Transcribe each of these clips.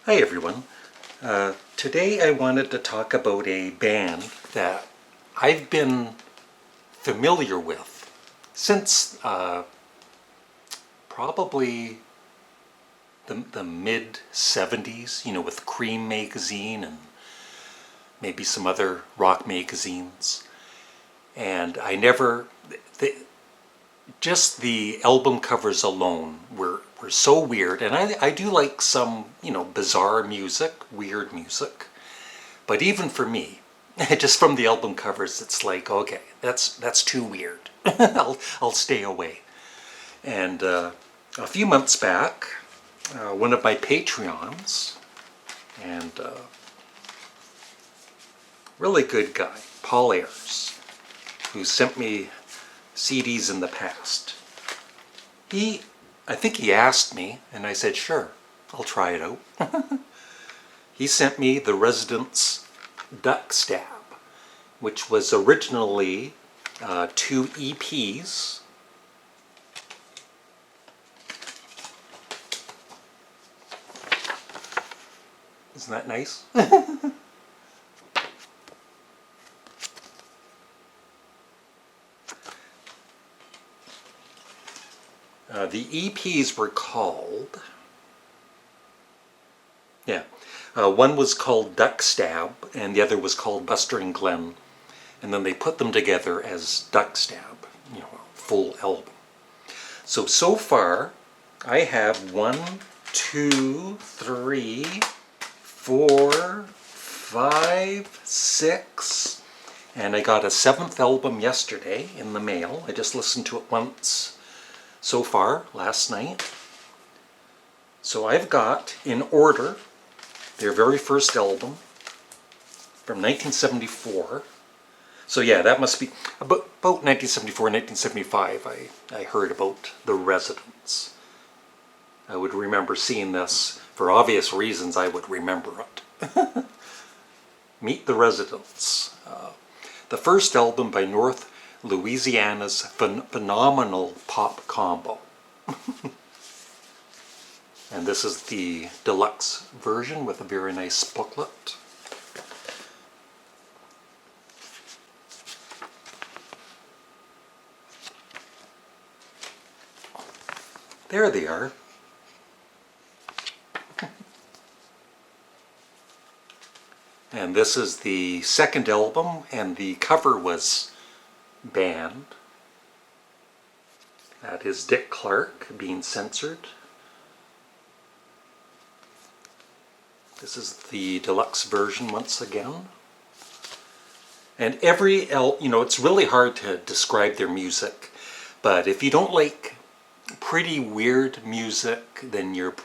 Hi everyone. Today I wanted to talk about a band that I've been familiar with since probably the mid-70s, with Cream magazine and maybe some other rock magazines. And I never, just the album covers alone were so weird, and I do like some bizarre music, weird music, but even for me, just from the album covers, it's like, okay, that's too weird. I'll stay away. And a few months back, one of my Patreons, and really good guy, Paul Ayers, who sent me CDs in the past. I think he asked me, and I said, sure, I'll try it out. He sent me The Residents' Duck Stab, which was originally 2 EPs. Isn't that nice? The EPs were called, one was called Duck Stab and the other was called Buster and Glenn, and then they put them together as Duck Stab, a full album. So far I have 1, 2, 3, 4, 5, 6, and I got a 7th album yesterday in the mail. I just listened to it once so far last night. So I've got in order their very first album from 1974. So yeah, that must be about 1974, 1975 I heard about The Residents. I would remember seeing this. For obvious reasons, I would remember it. Meet the Residents. The first album by North Louisiana's phenomenal pop combo. And this is the deluxe version with a very nice booklet. There they are. And this is the second album, and the cover was banned. That is Dick Clark being censored. This is the deluxe version once again. And it's really hard to describe their music, but if you don't like pretty weird music, then you're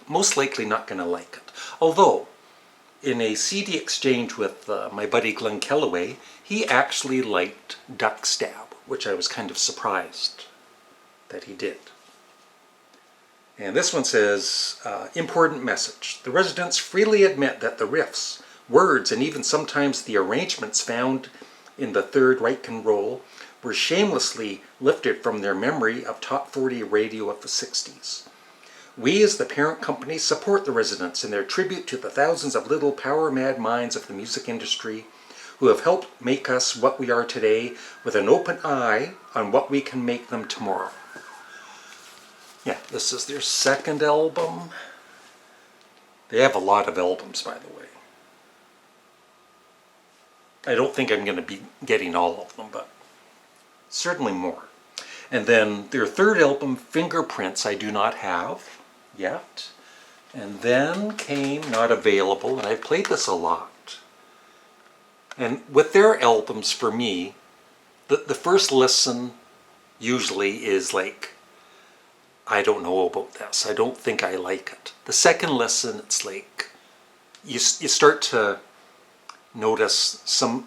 most likely not going to like it. Although, in a CD exchange with my buddy Glenn Kellaway, he actually liked Duck Stab, which I was kind of surprised that he did. And this one says, important message. The Residents freely admit that the riffs, words, and even sometimes the arrangements found in the third Reich and Roll were shamelessly lifted from their memory of top 40 radio of the 60s. We, as the parent company, support the Residents in their tribute to the thousands of little power-mad minds of the music industry who have helped make us what we are today, with an open eye on what we can make them tomorrow. Yeah, this is their second album. They have a lot of albums, by the way. I don't think I'm going to be getting all of them, but certainly more. And then their third album, Fingerprints, I do not have yet. And then came Not Available, and I've played this a lot. And with their albums, for me, the first listen usually is like, I don't know about this. I don't think I like it. The second listen, it's like, you start to notice some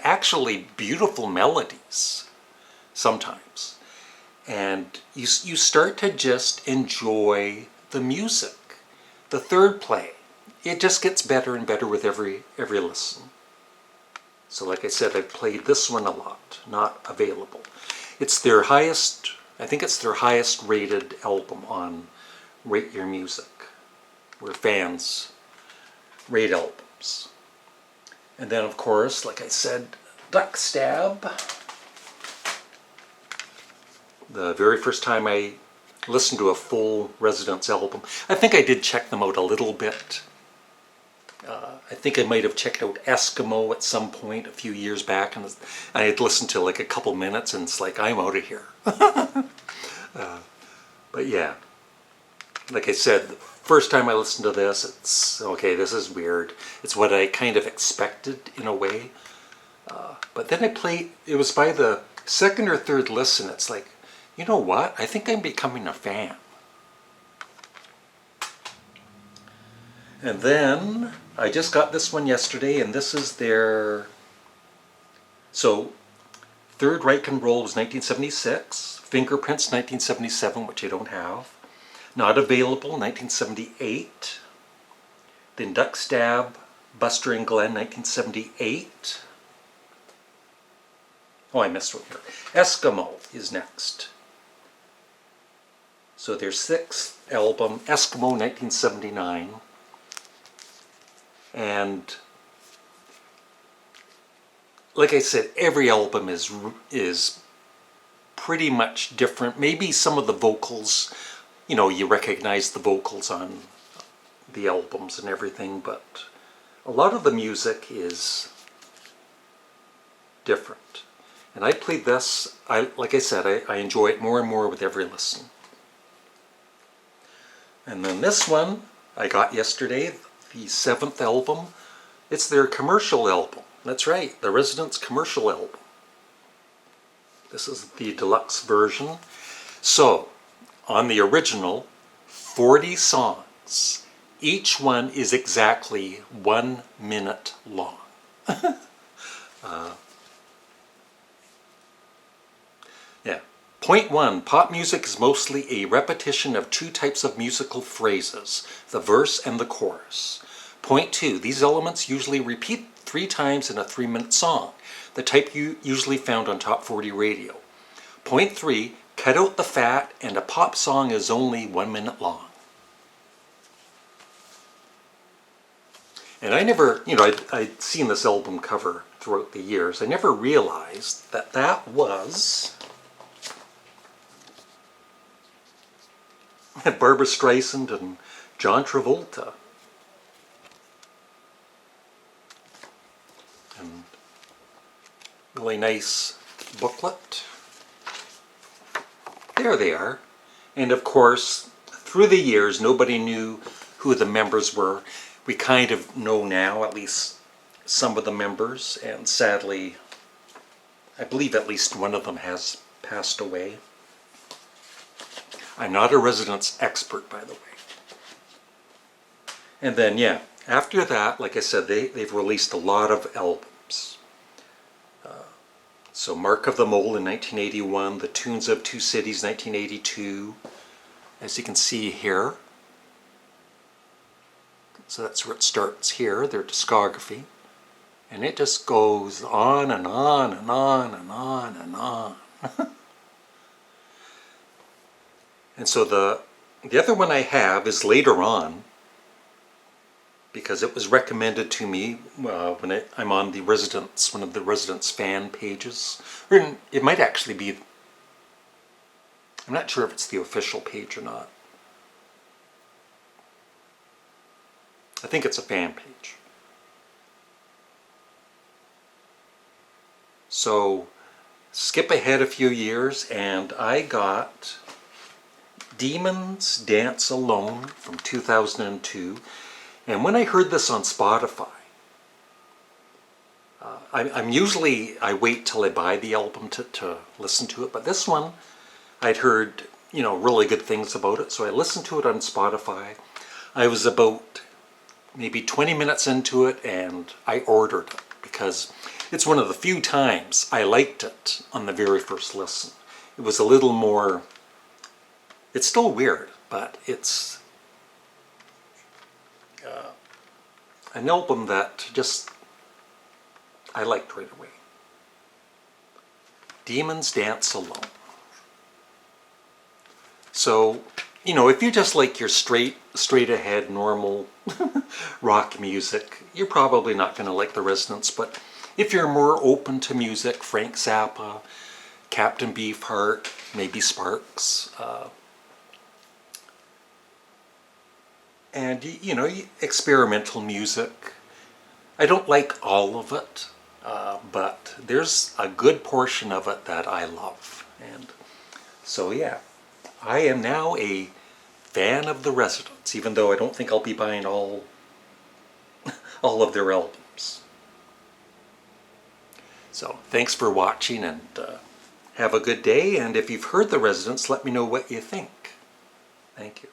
actually beautiful melodies sometimes. And you start to just enjoy the music. The third play, it just gets better and better with every listen. So like I said, I've played this one a lot, Not Available. It's their highest, I think it's their highest rated album on Rate Your Music. where fans rate albums. And then, of course, like I said, Duck Stab. The very first time I listened to a full Residents album, I think I did check them out a little bit. I think I might have checked out Eskimo at some point a few years back, and I had listened to like a couple minutes, and it's like, I'm out of here. But yeah, like I said, the first time I listened to this, it's, okay, this is weird. It's what I kind of expected in a way. But then it was by the second or third listen, it's like, you know what? I think I'm becoming a fan. And then I just got this one yesterday, and this is their, so Third Reich and Roll was 1976, Fingerprints 1977, which I don't have, Not Available 1978, then Duck Stab, Buster and Glenn 1978. Oh, I missed one here. Eskimo is next. So their sixth album, Eskimo 1979. And like I said, every album is pretty much different. Maybe some of the vocals, you know, you recognize the vocals on the albums and everything, but a lot of the music is different. And I played this, like I said, I enjoy it more and more with every listen. And then this one I got yesterday, the seventh album. It's their commercial album. That's right, the Residents commercial album. This is the deluxe version. So, on the original, 40 songs. Each one is exactly 1 minute long. Yeah. Point one, pop music is mostly a repetition of two types of musical phrases, the verse and the chorus. Point two, these elements usually repeat 3 times in a 3-minute song, the type you usually found on Top 40 radio. Point three, cut out the fat and a pop song is only 1 minute long. And I never, you know, I'd seen this album cover throughout the years. I never realized that that was Barbra Streisand and John Travolta. And really nice booklet. There they are. And of course, through the years, nobody knew who the members were. We kind of know now, at least some of the members, and sadly, I believe at least one of them has passed away. I'm not a Residents expert, by the way. And then, yeah, after that, like I said, they've released a lot of albums. So Mark of the Mole in 1981, The Tunes of Two Cities 1982, as you can see here. So that's where it starts here, their discography. And it just goes on and on and on and on and on. And so the other one I have is later on, because it was recommended to me when I'm on the Residents, one of the Residents fan pages. Or it might actually be, I'm not sure if it's the official page or not. I think it's a fan page. So skip ahead a few years and I got Demons Dance Alone from 2002. And when I heard this on Spotify, I wait till I buy the album to listen to it, but this one I'd heard, you know, really good things about it, so I listened to it on Spotify. I was about maybe 20 minutes into it and I ordered it because it's one of the few times I liked it on the very first listen. It was a little more, it's still weird, but it's an album that just I liked right away. Demons Dance Alone. So, you know, if you just like your straight straight ahead, normal rock music, you're probably not going to like the Residents. But if you're more open to music, Frank Zappa, Captain Beefheart, maybe Sparks, and you know, experimental music. I don't like all of it, but there's a good portion of it that I love. And so yeah, I am now a fan of the Residents, even though I don't think I'll be buying all of their albums. So thanks for watching, and have a good day. And if you've heard the Residents, let me know what you think. Thank you.